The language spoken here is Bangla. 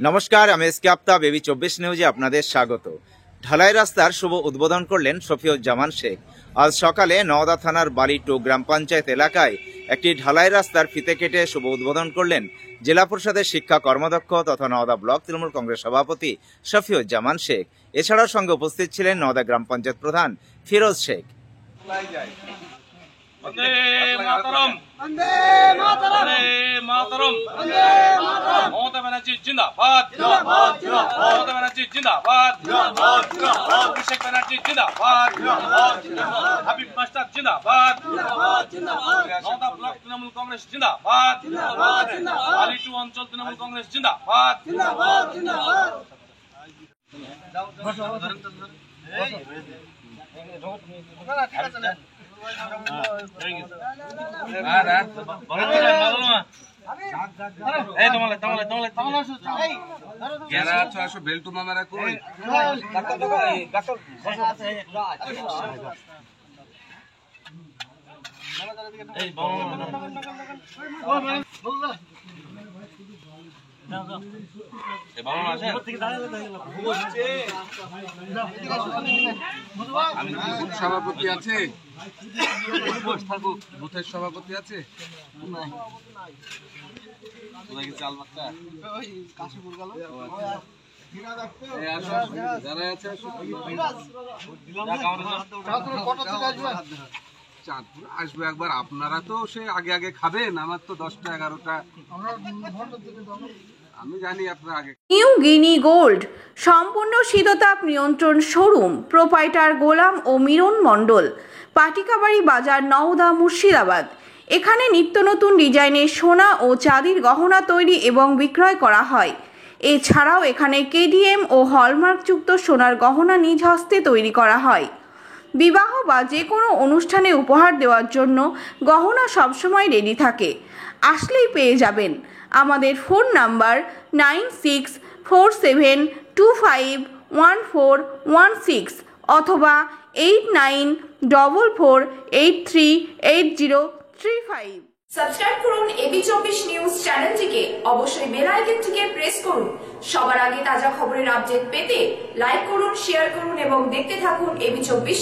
নমস্কার, আমি এসকে আফতাব, এবি 24 নিউজে আপনাদের স্বাগত। ঢালাই রাস্তার শুভ উদ্বোধন করলেন শফিউজ্জামান শেখ। আজ সকালে নওদা থানার বালিটু গ্রাম পঞ্চায়েত এলাকায় একটি ঢালাই রাস্তার ফিতে কেটে শুভ উদ্বোধন করলেন জেলা পরিষদের শিক্ষা কর্মদক্ষ তথা নওদা ব্লক তৃণমূল কংগ্রেস সভাপতি শফিউজ্জামান শেখ। এছাড়াও সঙ্গে উপস্থিত ছিলেন নওদা গ্রাম পঞ্চায়েত প্রধান ফিরোজ শেখ। वंदे मातरम, वंदे मातरम, वंदे मातरम, वंदे मातरम। ममता बनर्जी जिंदाबाद, जिंदाबाद, जिंदाबाद। ममता बनर्जी जिंदाबाद, जिंदाबाद, जिंदाबाद। अभिषेक बनर्जी जिंदाबाद, जिंदाबाद, जिंदाबाद। हबीब मास्टर जिंदाबाद, जिंदाबाद, जिंदाबाद। नौदा ब्लॉक तृणमूल कांग्रेस जिंदाबाद, जिंदाबाद, जिंदाबाद। बालिटू अंचल तृणमूल कांग्रेस जिंदाबाद, जिंदाबाद, जिंदाबाद। বেল্টু মামারা কই সভাপতি আছে, বুথের সভাপতি আছে। চাঁদপুর আসবো একবার। আপনারা তো সে আগে আগে খাবেন, আমার তো 10টা 11টা আমি জানি আপনারা আগে। নিউ গিনি গোল্ড সম্পূর্ণ শীততাপ নিয়ন্ত্রণ শোরুম, প্রোপাইটার গোলাম ও মিরন মণ্ডল, পাটিকাবাড়ি বাজার, নওদা, মুর্শিদাবাদ। এখানে নিত্য নতুন ডিজাইনের সোনা ও চাঁদির গহনা তৈরি এবং বিক্রয় করা হয়। এছাড়াও এখানে কেডিএম ও হলমার্কযুক্ত সোনার গহনা নিজ হস্তে তৈরি করা হয়। বিবাহ বা যে কোনো অনুষ্ঠানে উপহার দেওয়ার জন্য গহনা সবসময় রেডি থাকে, আসলেই পেয়ে যাবেন। আমাদের ফোন নাম্বার 9647251416 অথবা 8944838035। সাবস্ক্রাইব করুন এবি 24 নিউজ চ্যানেলটিকে, অবশ্যই বেল আইকনটিকে প্রেস করুন। সবার আগে তাজা খবরের আপডেট পেতে লাইক করুন, শেয়ার করুন এবং দেখতে থাকুন এবি 24।